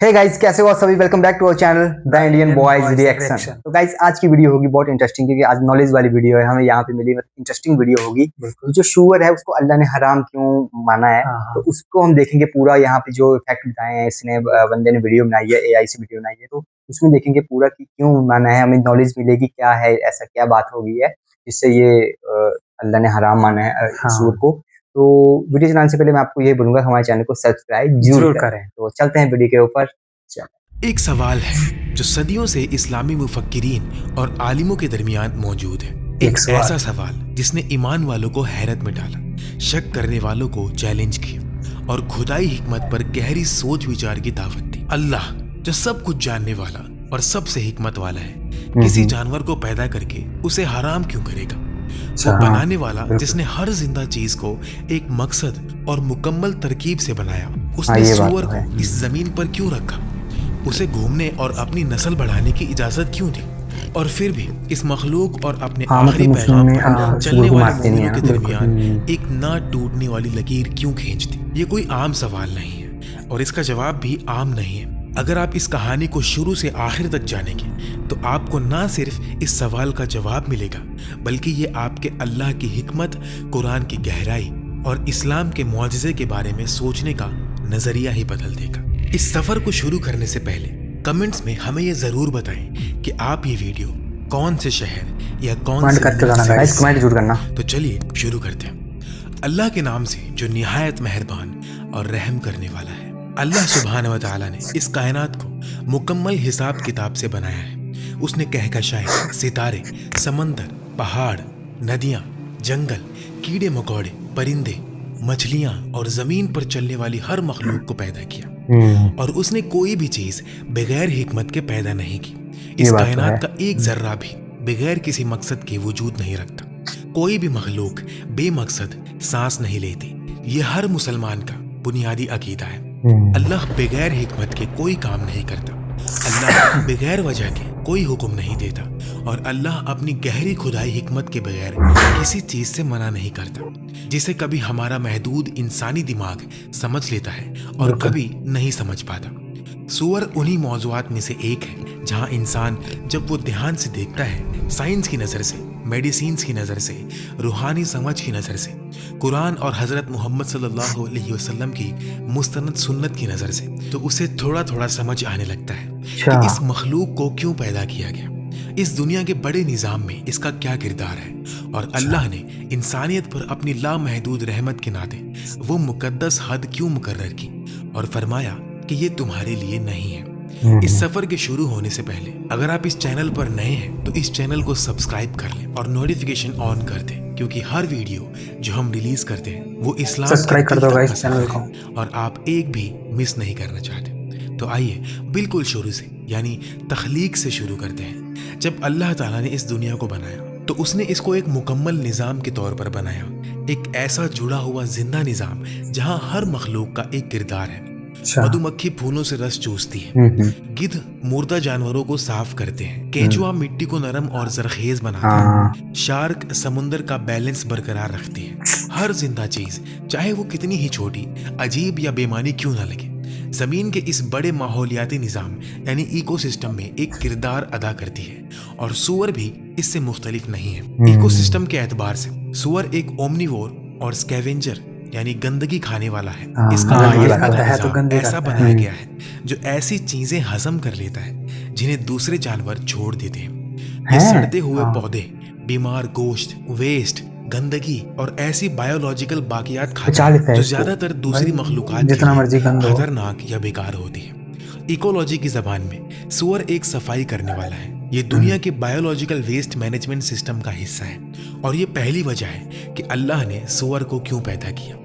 Hey guys, कैसे हो आप सभी। Welcome back to our channel the Indian boys reaction. तो गाइस आज की वीडियो होगी बहुत इंटरेस्टिंग, क्योंकि आज नॉलेज वाली वीडियो है। हमें यहाँ पे मिली इंटरेस्टिंग वीडियो होगी। जो शुगर है उसको अल्लाह ने हराम क्यों माना है, तो उसको हम देखेंगे पूरा। यहाँ पे जो फैक्ट बताए हैं इसने बंदे ने वीडियो बनाई है, AI से वीडियो बनाई है, तो उसमें देखेंगे पूरा कि क्यों माना है। हमें नॉलेज मिलेगी क्या है, ऐसा क्या बात हो गई है जिससे ये अल्लाह ने हराम माना है शुगर को। तो वीडियो चलाने से पहले मैं आपको ये बोलूंगा हमारे चैनल को सब्सक्राइब जरूर करें। तो चलते हैं वीडियो के ऊपर। एक सवाल है जो सदियों से इस्लामी मुफक्किरीन और आलिमों के दरमियान मौजूद है। एक ऐसा सवाल जिसने ईमान वालों को हैरत में डाला, शक करने वालों को चैलेंज किया और खुदाई हिकमत पर गहरी सोच विचार की दावत दी। अल्लाह जो सब कुछ जानने वाला और सबसे हिकमत वाला है, किसी जानवर को पैदा करके उसे हराम क्यों करेगा? वो बनाने वाला जिसने हर जिंदा चीज को एक मकसद और मुकम्मल तरकीब से बनाया, उसने सूअर को इस जमीन पर क्यों रखा? उसे घूमने और अपनी नस्ल बढ़ाने की इजाजत क्यों दी? और फिर भी इस मखलूक और अपने आखिरी पैगाम पर चलने वाले मोमिनों के दरमियान एक ना टूटने वाली लकीर क्यों खींच दी? ये कोई आम सवाल नहीं है और इसका जवाब भी आम नहीं है। अगर आप इस कहानी को शुरू से आखिर तक जानेंगे तो आपको ना सिर्फ इस सवाल का जवाब मिलेगा, बल्कि ये आपके अल्लाह की हिकमत, कुरान की गहराई और इस्लाम के मुआजिज़े के बारे में सोचने का नजरिया ही बदल देगा। इस सफर को शुरू करने से पहले कमेंट्स में हमें ये जरूर बताएं कि आप ये वीडियो कौन से शहर या कौन से कमेंट जरूर करना। तो चलिए शुरू करते हैं। अल्लाह के नाम से जो निहायत मेहरबान और रहम करने वाला है। अल्लाह सुब्हानहू व तआला ने इस कायनात को मुकम्मल हिसाब किताब से बनाया है। उसने कहकशाएं, सितारे, समंदर, पहाड़, नदियां, जंगल, कीड़े मकोड़े, परिंदे, मछलियां और जमीन पर चलने वाली हर मखलूक को पैदा किया। और उसने कोई भी चीज बगैर हिकमत के पैदा नहीं की। इस कायनात का एक जर्रा भी बगैर किसी मकसद के वजूद नहीं रखता। कोई भी मखलूक बेमकसद सांस नहीं लेती। ये हर मुसलमान का बुनियादी अकीदा है। अल्लाह बगैर हिकमत के कोई काम नहीं करता। अल्लाह बगैर वजह के कोई हुक्म नहीं देता और अल्लाह अपनी गहरी खुदाई हिकमत के बगैर किसी चीज से मना नहीं करता, जिसे कभी हमारा महदूद इंसानी दिमाग समझ लेता है और कभी नहीं समझ पाता। सूअर उन्हीं मौज़ूआत में से एक है जहां इंसान जब वो ध्यान से देखता है, साइंस की नज़र से, मेडिसिन की नज़र से, रूहानी समझ की नज़र से, कुरान और हज़रत मोहम्मद सल्लल्लाहु अलैहि वसल्लम की मुस्तनद सुन्नत की नज़र से, तो उसे थोड़ा थोड़ा समझ आने लगता है कि इस मखलूक को क्यों पैदा किया गया, इस दुनिया के बड़े निज़ाम में इसका क्या किरदार है। और अल्लाह ने इंसानियत पर अपनी लामहदूद रहमत के नाते वो मुकद्दस हद क्यों मुकर्रर की और फरमाया कि ये तुम्हारे लिए नहीं है। इस सफर के शुरू होने से पहले अगर आप इस चैनल पर नए हैं तो इस चैनल को सब्सक्राइब कर लें और नोटिफिकेशन ऑन कर दें, क्योंकि हर वीडियो जो हम रिलीज करते हैं वो इस्लाम सब्सक्राइब कर दो गाइस चैनल को, और आप एक भी मिस नहीं करना चाहते। तो आइए बिल्कुल शुरू से यानी तख्लीक से शुरू करते हैं। जब अल्लाह ताला ने इस दुनिया को बनाया तो उसने इसको एक मुकम्मल निज़ाम के तौर पर बनाया, एक ऐसा जुड़ा हुआ जिंदा निज़ाम जहां हर मखलूक का एक किरदार है। मधुमक्खी फूलों से रस चूसती है, गिद्ध मुर्दा जानवरों को साफ करते हैं, केंचुआ मिट्टी को नरम और जरखेज बनाता है, शार्क समुंदर का बैलेंस बरकरार रखती है। हर जिंदा चीज चाहे वो कितनी ही छोटी, अजीब या बेमानी क्यों ना लगे, जमीन के इस बड़े माहौलियाती निज़ाम यानी इकोसिस्टम में एक किरदार अदा करती है। और सूअर भी इससे मुख्तलिफ नहीं है। इकोसिस्टम के एतबार से सूअर एक ओमनिवोर और स्कैवेंजर यानी गंदगी खाने वाला है। इसका ऐसा बनाया गया है जो ऐसी चीजें हजम कर लेता है जिन्हें दूसरे जानवर छोड़ देते हैं। ये सड़ते हुए पौधे, बीमार गोश्त, वेस्ट, गंदगी और ऐसी बायोलॉजिकल बाकियात खाता है जो ज्यादातर दूसरी मखलूकात खतरनाक या बेकार होती है। इकोलॉजी की जबान में सूअर एक सफाई करने वाला है। ये दुनिया के बायोलॉजिकल वेस्ट मैनेजमेंट सिस्टम का हिस्सा है और ये पहली वजह है कि अल्लाह ने सूअर को क्यों पैदा किया।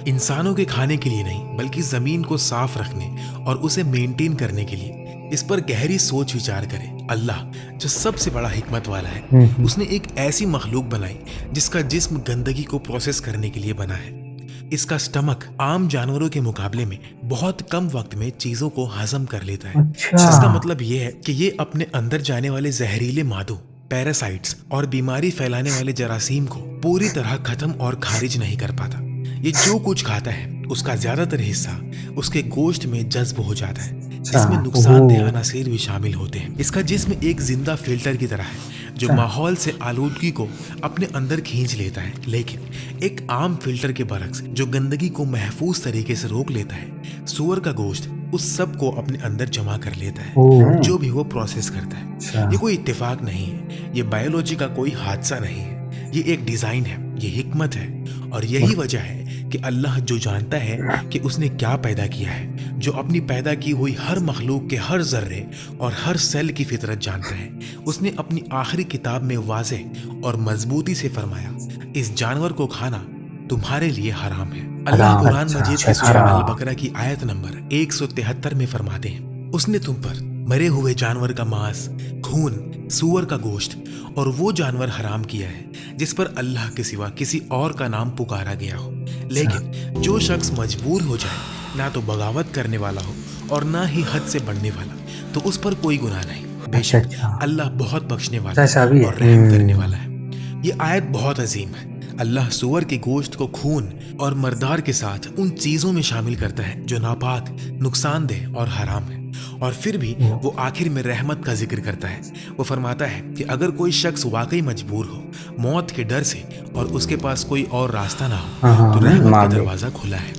इंसानों के खाने के लिए नहीं, बल्कि जमीन को साफ रखने और उसे मेंटेन करने के लिए। इस पर गहरी सोच विचार करें। अल्लाह जो सबसे बड़ा हिकमत वाला है, उसने एक ऐसी मखलूक बनाई जिसका जिस्म गंदगी को प्रोसेस करने के लिए बना है। इसका स्टमक आम जानवरों के मुकाबले में बहुत कम वक्त में चीजों को हजम कर लेता है। जिसका मतलब ये है कि ये अपने अंदर जाने वाले जहरीले मादों, पैरासाइट्स और बीमारी फैलाने वाले जरासीम को पूरी तरह खत्म और खारिज नहीं कर पाता। ये जो कुछ खाता है उसका ज्यादातर हिस्सा उसके गोश्त में जज्ब हो जाता है, जिसमें नुकसानदेह अनासिर भी शामिल होते हैं। इसका जिस्म एक जिंदा फिल्टर की तरह है जो माहौल से आलूदगी को अपने अंदर खींच लेता है, लेकिन एक आम फिल्टर के बरक्स जो गंदगी को महफूज तरीके से रोक लेता है, सूअर का गोश्त उस सब को अपने अंदर जमा कर लेता है जो भी वो प्रोसेस करता है। ये कोई इत्तेफाक नहीं है, ये बायोलॉजी का कोई हादसा नहीं है, ये एक डिजाइन है, ये हिकमत है। और यही वजह है कि अल्लाह जो जानता है कि उसने क्या पैदा किया है, जो अपनी पैदा की हुई हर मखलूक के हर जर्रे और हर सेल की फितरत जानता है, उसने अपनी आखिरी किताब में वाज़ेह और मजबूती से फरमाया, इस जानवर को खाना तुम्हारे लिए हराम है। अल्लाह कुरान मजीद की सूरह अल बकरा की आयत नंबर 173 में फरमाते हैं, उसने तुम पर मरे हुए जानवर का मांस, खून, सूअर का गोश्त और वो जानवर हराम किया है जिस पर अल्लाह के सिवा किसी और का नाम पुकारा गया हो। लेकिन जो शख्स मजबूर हो जाए, ना तो बगावत करने वाला हो और ना ही हद से बढ़ने वाला, तो उस पर कोई गुनाह नहीं। बेशक अल्लाह बहुत बख्शने वाला और रहम करने वाला है। ये आयत बहुत अजीम है। अल्लाह सूअर के गोश्त को खून और मर्दार के साथ उन चीज़ों में शामिल करता है जो नापाक, नुकसानदेह और हराम है, और फिर भी वो आखिर में रहमत का जिक्र करता है। वो फरमाता है कि अगर कोई शख्स वाकई मजबूर हो, मौत के डर से, और उसके पास कोई और रास्ता ना हो, तो रहमत का दरवाज़ा खुला है।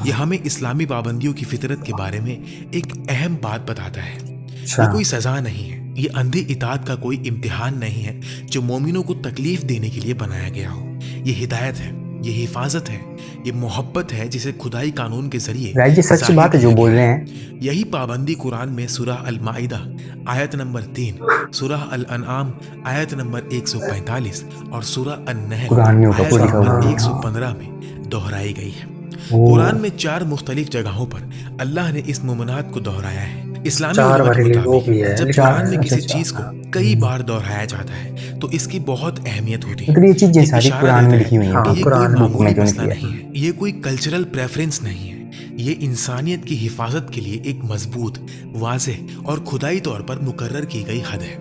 यह हमें इस्लामी पाबंदियों की फितरत के बारे में एक अहम बात बताता है। ये कोई सज़ा नहीं है, ये अंधी इताअत का कोई इम्तिहान नहीं है जो मोमिनों को तकलीफ देने के लिए बनाया गया हो। ये हिदायत है, ये हिफाजत है, ये मोहब्बत है जिसे खुदाई कानून के जरिए सच्ची बात है जो बोल रहे हैं। यही पाबंदी कुरान में सूरह अल माइदा आयत नंबर 3, सूरह अल अनआम आयत नंबर 145 और सूरह अन-नहल आयत नंबर 115 में दोहराई गई है। कुरान में 4 मुख्तलिफ जगहों पर अल्लाह ने इस मुमनात को दोहराया है। इस्लामी उलमा के मुताबिक जब कुरान में किसी चीज को कई बार दोहराया जाता है तो इसकी बहुत अहमियत होती है। ये चीजें सारी कुरान में लिखी हुई हैं, ये कोई मामूली मसला नहीं है, ये कोई कल्चरल प्रेफरेंस नहीं है, ये इंसानियत की हिफाजत के लिए एक मजबूत, वाज़ेह और खुदाई तौर पर मुकर्रर की गई हद है।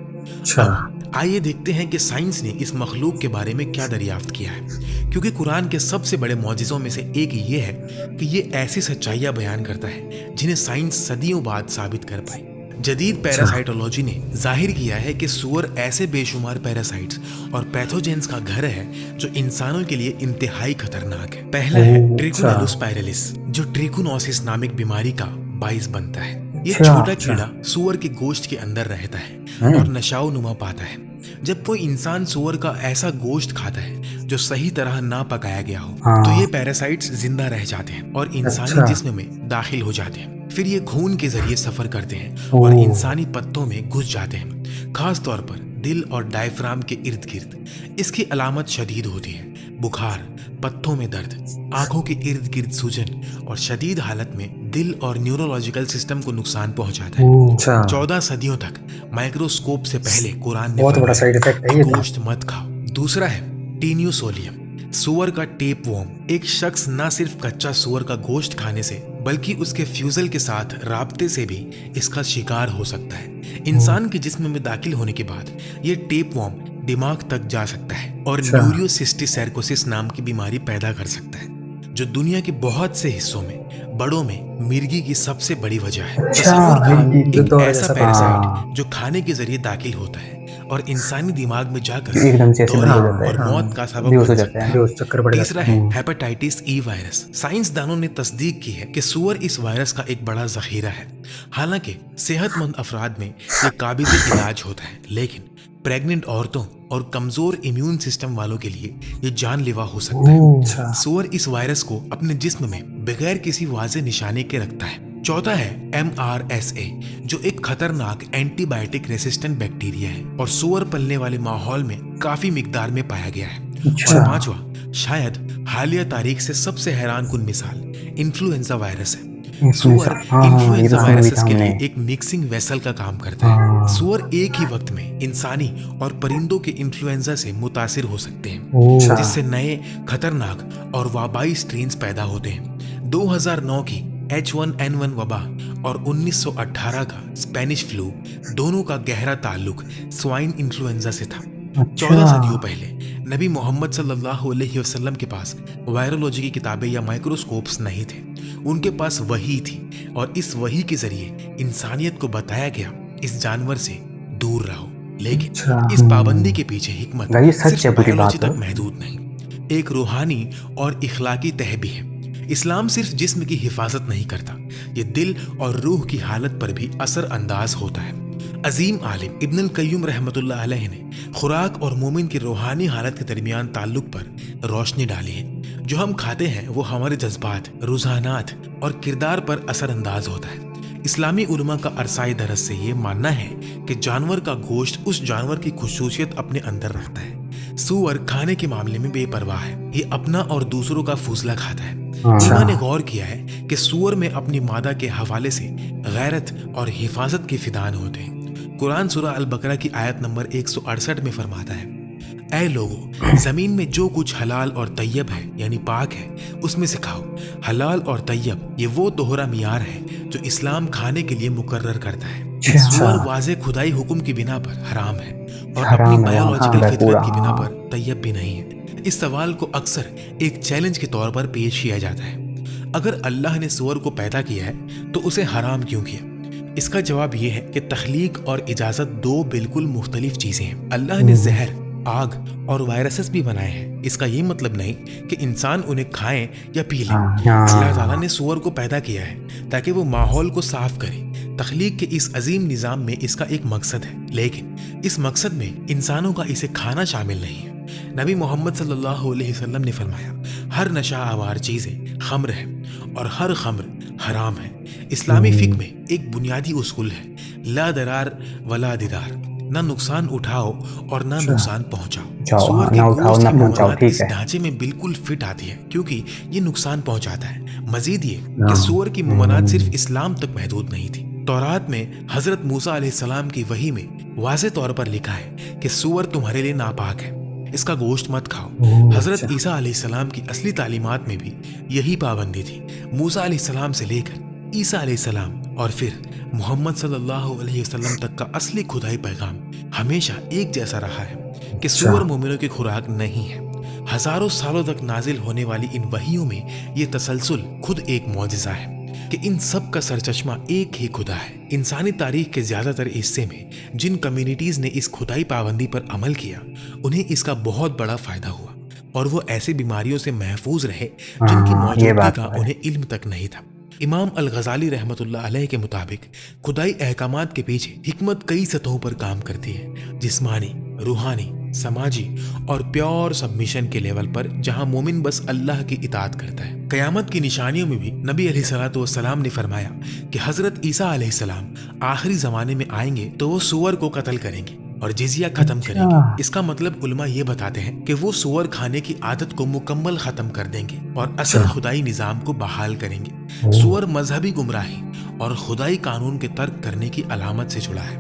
अब आइए देखते हैं कि साइंस ने इस मखलूक के बारे में क्या दरियाफ्त किया है, क्योंकि कुरान के सबसे बड़े मौजिज़ों में से एक ये है कि ये ऐसी सच्चाइयाँ बयान करता है जिन्हें साइंस सदियों बाद साबित कर पाई। जदीद पैरासाइटोलॉजी ने जाहिर किया है कि सूअर ऐसे बेशुमार पैरासाइट्स और पैथोजेंस का घर है जो इंसानों के लिए इंतहाई खतरनाक है। पहला है ट्रिकोनेलुस पायरेलिस, जो ट्रिकोनोसिस नामक बीमारी का बाइस बनता है। ये छोटा कीड़ा सूअर के गोश्त के अंदर रहता है और नशाओ नुमा पाता है। जब कोई इंसान सूअर का ऐसा गोश्त खाता है जो सही तरह ना पकाया गया हो, तो ये पैरासाइट्स जिंदा रह जाते हैं और इंसानी जिस्म में दाखिल हो जाते हैं। फिर ये खून के जरिए सफर करते हैं और इंसानी पत्तों में घुस जाते हैं, खास तौर पर दिल और डायफ्राम के इर्द गिर्द। इसकी अलामत शदीद होती है, बुखार, पत्तों में दर्द, आंखों के इर्द गिर्द सूजन, और शदीद हालत में दिल और न्यूरोलॉजिकल सिस्टम को नुकसान पहुंचाता है। 14 सदियों तक माइक्रोस्कोप से पहले कुरान ने बहुत बड़ा साइड इफेक्ट है ये। गोश्त मत खाओ। दूसरा है टीन्यूसोलियम, सूअर का टेप वॉर्म। एक शख्स न सिर्फ कच्चा सूअर का गोश्त खाने से बल्कि उसके फ्यूजल के साथ राब्ते से भी इसका शिकार हो सकता है। इंसान के जिस्म में दाखिल होने के बाद ये टेप वॉर्म दिमाग तक जा सकता है और न्यूरोसिस्टिसर्कोसिस नाम की बीमारी पैदा कर सकता है, जो दुनिया के बहुत से हिस्सों में बड़ों में मिर्गी की सबसे बड़ी वजह है। तस्वीर करें एक ऐसा पैरासाइट जो खाने के जरिए दाखिल होता है और इंसानी दिमाग में जाकर दौरे और मौत का सबब बन सकता है। तीसरा है हेपेटाइटिस ई वायरस। साइंसदानों ने तस्दीक की है कि सूअर इस वायरस का एक बड़ा जखीरा है। हालांकि सेहतमंद अफराद में ये काबिज इलाज होता है, लेकिन प्रेग्नेंट औरतों और कमजोर इम्यून सिस्टम वालों के लिए ये जानलेवा हो सकता है। सूअर इस वायरस को अपने जिस्म में बगैर किसी वाज़ेह निशाने के रखता है। चौथा है MRSA, जो एक खतरनाक एंटीबायोटिक रेसिस्टेंट बैक्टीरिया है और सूअर पलने वाले माहौल में काफी मिकदार में पाया गया है। और पांचवा, शायद हालिया तारीख से सबसे हैरानकुन मिसाल, इन्फ्लुएंजा वायरस है। सूअर इन्फ्लुएंजा वायरस के लिए एक मिक्सिंग वेसल का काम करता है। सूअर एक ही वक्त में इंसानी और परिंदों के इन्फ्लुएंजा से मुतासिर हो सकते हैं, जिससे नए खतरनाक और वाबाई स्ट्रेन्स पैदा होते हैं। 2009 की H1N1 वबा और 1918 का स्पेनिश फ्लू, दोनों का गहरा ताल्लुक स्वाइन इन्फ्लुएंजा से था। 14 सदियों पहले नबी मोहम्मद सल्लल्लाहु अलैहि वसल्लम के पास वायरोलॉजी की किताबें या माइक्रोस्कोप्स नहीं थे। ان کے پاس وحی تھی اور اس وحی کے ذریعے انسانیت کو بتایا گیا اس جانور سے دور رہو. لیکن اس پابندی کے پیچھے حکمت صرف بایولوجی تک محدود نہیں، ایک روحانی اور اخلاقی تہ بھی ہے. اسلام صرف جسم کی حفاظت نہیں کرتا، یہ دل اور روح کی حالت پر بھی اثر انداز ہوتا ہے. عظیم عالم ابن القیم رحمۃ اللہ علیہ نے خوراک اور مومن کی روحانی حالت کے درمیان تعلق پر روشنی ڈالی ہے. جو ہم کھاتے ہیں وہ ہمارے جذبات، رجحانات اور کردار پر اثر انداز ہوتا ہے. اسلامی علماء کا عرصۂ درس سے یہ ماننا ہے کہ جانور کا گوشت اس جانور کی خصوصیت اپنے اندر رکھتا ہے. سور کھانے کے معاملے میں بے پرواہ ہے، یہ اپنا اور دوسروں کا فضلہ کھاتا ہے. علماء نے غور کیا ہے کہ سور میں اپنی مادہ کے حوالے سے غیرت اور حفاظت کے فدان ہوتے ہیں. قرآن سورہ البقرہ کی آیت نمبر 168 میں فرماتا ہے، اے لوگو، زمین میں جو کچھ حلال اور طیب ہے یعنی پاک ہے اس میں سے کھاؤ. حلال اور طیب یہ وہ دوہرا معیار ہے جو اسلام کھانے کے لیے مقرر کرتا ہے. سور واضح خدائی حکم کی بنا پر حرام ہے اور اپنی بایولوجیکل فطرت کی بنا پر طیب بھی نہیں ہے. اس سوال کو اکثر ایک چیلنج کے طور پر پیش کیا جاتا ہے، اگر اللہ نے سور کو پیدا کیا ہے تو اسے حرام کیوں کیا؟ اس کا جواب یہ ہے کہ تخلیق اور اجازت دو بالکل مختلف چیزیں ہیں. اللہ نے زہر، آگ اور وائرسز بھی بنائے ہیں، اس کا یہ مطلب نہیں کہ انسان انہیں کھائیں یا پی لیں. اللہ تعالیٰ نے سور کو پیدا کیا ہے تاکہ وہ ماحول کو صاف کرے. تخلیق کے اس عظیم نظام میں اس کا ایک مقصد ہے، لیکن اس مقصد میں انسانوں کا اسے کھانا شامل نہیں ہے. نبی محمد صلی اللہ علیہ وسلم نے فرمایا، ہر نشہ آور چیزیں خمر ہے اور ہر خمر حرام ہے. اسلامی فقہ میں ایک بنیادی اصول ہے، لا درار ولا دیدار، نہ نقصان اٹھاؤ اور نہ نقصان پہنچاؤ. سور کے گوشت کی ممانعت اس ڈھانچے میں بالکل فٹ آتی ہے کیونکہ یہ نقصان پہنچاتا ہے. مزید یہ کہ سور کی ممانعت صرف اسلام تک محدود نہیں تھی. تورات میں حضرت موسیٰ علیہ السلام کی وحی میں واضح طور پر لکھا ہے کہ سور تمہارے لیے ناپاک ہے، اس کا گوشت مت کھاؤ. حضرت عیسیٰ علیہ السلام کی اصلی تعلیمات میں بھی یہی پابندی تھی. موسیٰ علیہ السلام سے لے کر عیسیٰ علیہ السلام اور پھر محمد صلی اللہ علیہ وسلم تک کا اصلی خدائی پیغام ہمیشہ ایک جیسا رہا ہے کہ سور مومنوں کی خوراک نہیں ہے. ہزاروں سالوں تک نازل ہونے والی ان وحیوں میں یہ تسلسل خود ایک معجزہ ہے کہ ان سب کا سرچشمہ ایک ہی خدا ہے. انسانی تاریخ کے زیادہ تر حصے میں جن کمیونٹیز نے اس خدائی پابندی پر عمل کیا انہیں اس کا بہت بڑا فائدہ ہوا اور وہ ایسے بیماریوں سے محفوظ رہے جن کی موجودگی کا انہیں علم تک نہیں تھا. امام الغزالی رحمۃ اللہ علیہ کے مطابق خدائی احکامات کے پیچھے حکمت کئی سطحوں پر کام کرتی ہے، جسمانی، روحانی، سماجی اور پیور سبمیشن کے لیول پر، جہاں مومن بس اللہ کی اطاعت کرتا ہے. قیامت کی نشانیوں میں بھی نبی علیہ الصلوۃ والسلام نے فرمایا کہ حضرت عیسیٰ علیہ السلام آخری زمانے میں آئیں گے تو وہ سور کو قتل کریں گے اور جزیہ ختم کریں گے. اس کا مطلب علماء یہ بتاتے ہیں کہ وہ سور کھانے کی عادت کو مکمل ختم کر دیں گے اور اصل خدائی نظام کو بحال کریں گے. سور مذہبی گمراہی اور خدائی قانون کے ترک کرنے کی علامت سے جڑا ہے.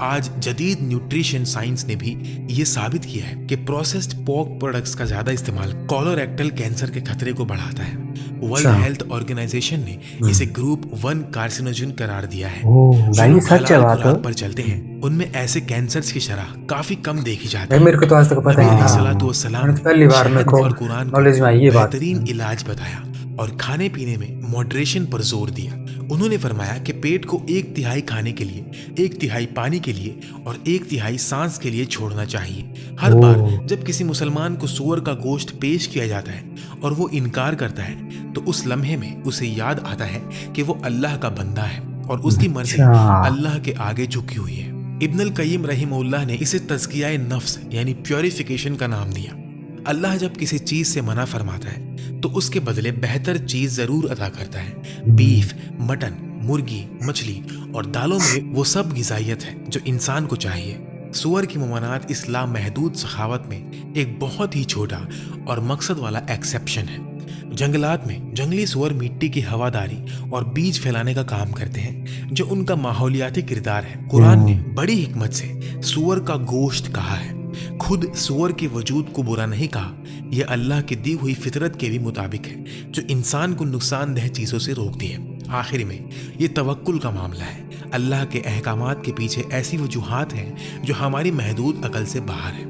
آج جدید نیوٹریشن سائنس نے بھی یہ ثابت کیا ہے کہ پروسیسڈ پورک پروڈکٹس کا زیادہ استعمال کولوریکٹل کینسر کے خطرے کو بڑھاتا ہے. ورلڈ ہیلتھ آرگنائزیشن نے اسے گروپ 1 کارسینوجن قرار دیا ہے. جو لوگ حلال خوراک پر چلتے ہیں ان میں ایسے کینسرز کی شرح کافی کم دیکھی جاتی ہے. میرے کو تو آج تک پتہ نبی علیہ الصلوۃ والسلام نے پہلی بار میں اور قرآن کو بہترین علاج بتایا اور کھانے پینے میں ماڈریشن پر زور دیا. انہوں نے فرمایا کہ پیٹ کو 1/3 کھانے کے لیے، 1/3 پانی کے لیے اور 1/3 سانس کے لیے چھوڑنا چاہیے. ہر بار جب کسی مسلمان کو سور کا گوشت پیش کیا جاتا ہے اور وہ انکار کرتا ہے تو اس لمحے میں اسے یاد آتا ہے کہ وہ اللہ کا بندہ ہے اور اس کی مرضی اللہ کے آگے جھکی ہوئی ہے. ابن القیم رحمہ اللہ نے اسے تزکیہ نفس یعنی پیوریفیکیشن کا نام دیا. اللہ جب کسی چیز سے منع فرماتا ہے تو اس کے بدلے بہتر چیز ضرور عطا کرتا ہے. بیف، مٹن، مرغی، مچھلی اور دالوں میں وہ سب غذائیت ہے جو انسان کو چاہیے. سور کی ممانعت اسلام محدود سخاوت میں ایک بہت ہی چھوٹا اور مقصد والا ایکسیپشن ہے. جنگلات میں جنگلی سور مٹی کی ہواداری اور بیج پھیلانے کا کام کرتے ہیں جو ان کا ماحولیاتی کردار ہے. قرآن نے بڑی حکمت سے سور کا گوشت کہا ہے. خود سور کے وجود کو برا نہیں کہا. یہ اللہ کی دی ہوئی فطرت کے بھی مطابق ہے جو انسان کو نقصان دہ چیزوں سے روکتی ہے. آخر میں یہ توکل کا معاملہ ہے. اللہ کے احکامات کے پیچھے ایسی وجوہات ہیں جو ہماری محدود عقل سے باہر ہے.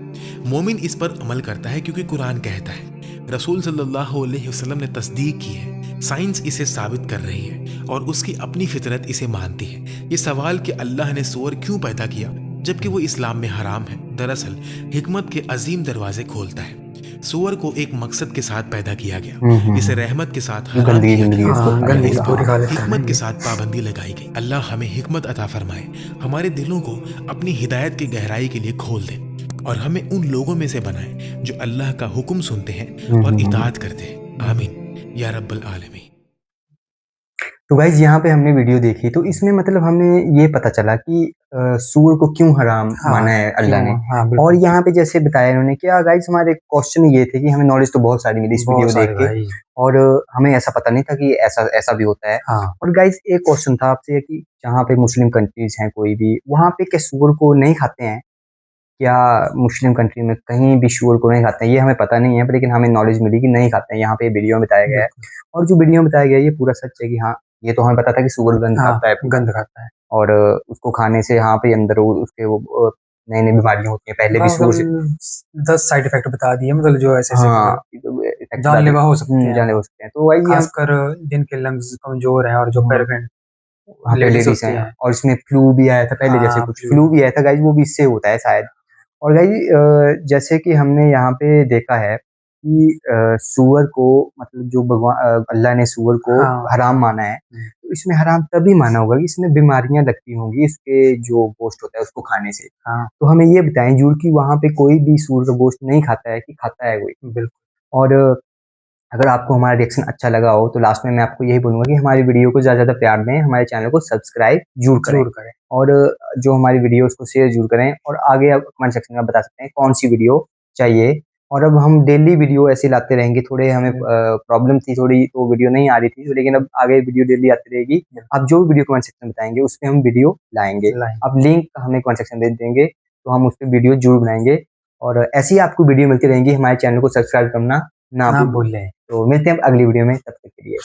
مومن اس پر عمل کرتا ہے کیونکہ قرآن کہتا ہے. رسول صلی اللہ علیہ وسلم نے تصدیق کی ہے साइंस इसे साबित कर रही है और उसकी अपनी फितरत इसे मानती है। ये सवाल कि अल्लाह ने सूअर क्यों पैदा किया जबकि वो इस्लाम में हराम है, दरअसल हिकमत के अजीम दरवाजे खोलता है। सूअर को एक मकसद के साथ पैदा किया गया, इसे रहमत के साथ हराम गंदगी किया जिंदगी गया उसको या गंदगी इस पूरी पर हिकमत के साथ पाबंदी लगाई गई। अल्लाह हमें हिकमत अता फरमाए, हमारे दिलों को अपनी हिदायत की गहराई के लिए खोल दे और हमें उन लोगों में से बनाए जो अल्लाह का हुक्म सुनते हैं और इताअत करते हैं। आमीन या रब्बल आलमीन। तो गाइज यहाँ पे हमने वीडियो देखी तो इसमें मतलब हमें ये पता चला कि सूअर को क्यों हराम माना है अल्लाह ने। और यहाँ पे जैसे बताया इन्होंने क्या गाइज, हमारे क्वेश्चन ये थे कि हमें नॉलेज तो बहुत सारी मिली इस वीडियो देख के, और हमें ऐसा पता नहीं था कि ऐसा ऐसा भी होता है। और गाइज एक क्वेश्चन था आपसे कि जहाँ पे मुस्लिम कंट्रीज हैं कोई भी, वहाँ पे क्या सूअर को नहीं खाते हैं? क्या मुस्लिम कंट्री में कहीं भी सूअर को नहीं खाते हैं? ये हमें पता नहीं है, लेकिन हमें नॉलेज मिली कि नहीं खाते हैं। यहाँ पे वीडियो में बताया गया है, और जो वीडियो में बताया गया है ये पूरा सच है कि हाँ, ये तो हमें पता था कि सूअर गंद खाता है, गंद खाता है, और उसको खाने से यहाँ पे अंदर उसके वो नई नई बीमारियां होती हैं। पहले भी सूअर से 10 साइड इफेक्ट बता दिए, मतलब जो ऐसे हाँ जानलेवा हो सकते हैं, जानलेवा हो सकते हैं। तो वही खासकर जिनके लंग्स कमजोर हैं और जो प्रेग्नेंट लेडीज हैं, और इसमें फ्लू भी आया था पहले, जैसे कुछ फ्लू भी आया था गाइज, वो भी इससे होता है शायद। और गाइज जैसे कि हमने यहाँ पे देखा है कि सूअर को मतलब जो भगवान अल्लाह ने सूअर को हराम माना है, तो इसमें हराम तभी माना होगा कि इसमें बीमारियां लगती होंगी इसके जो गोश्त होता है उसको खाने से। तो हमें ये बताएं जरूर कि वहाँ पे कोई भी सूअर का गोश्त नहीं खाता है कि खाता है कोई? बिल्कुल। और अगर आपको हमारा रिएक्शन अच्छा लगा हो तो लास्ट में मैं आपको यही बोलूंगा कि हमारी वीडियो को ज़्यादा प्यार दें, हमारे चैनल को सब्सक्राइब जरूर करें, और जो हमारी वीडियो उसको शेयर जरूर करें। और आगे आप कमेंट सेक्शन में बता सकते हैं कौन सी वीडियो चाहिए। और अब हम डेली वीडियो ऐसे लाते रहेंगे। थोड़े हमें प्रॉब्लम थी थोड़ी, तो वीडियो नहीं आ रही थी, लेकिन अब आगे वीडियो डेली आती रहेगी। आप जो वीडियो कमेंट सेक्शन में बताएंगे उस पर हम वीडियो लाएंगे। अब लिंक हमें कमेंट सेक्शन दे देंगे तो हम उस पर वीडियो जरूर बनाएंगे। और ऐसी ही आपको वीडियो मिलती रहेंगी। हमारे चैनल को सब्सक्राइब करना ना भूलें। तो मिलते हैं अगली वीडियो में, तब तक के लिए।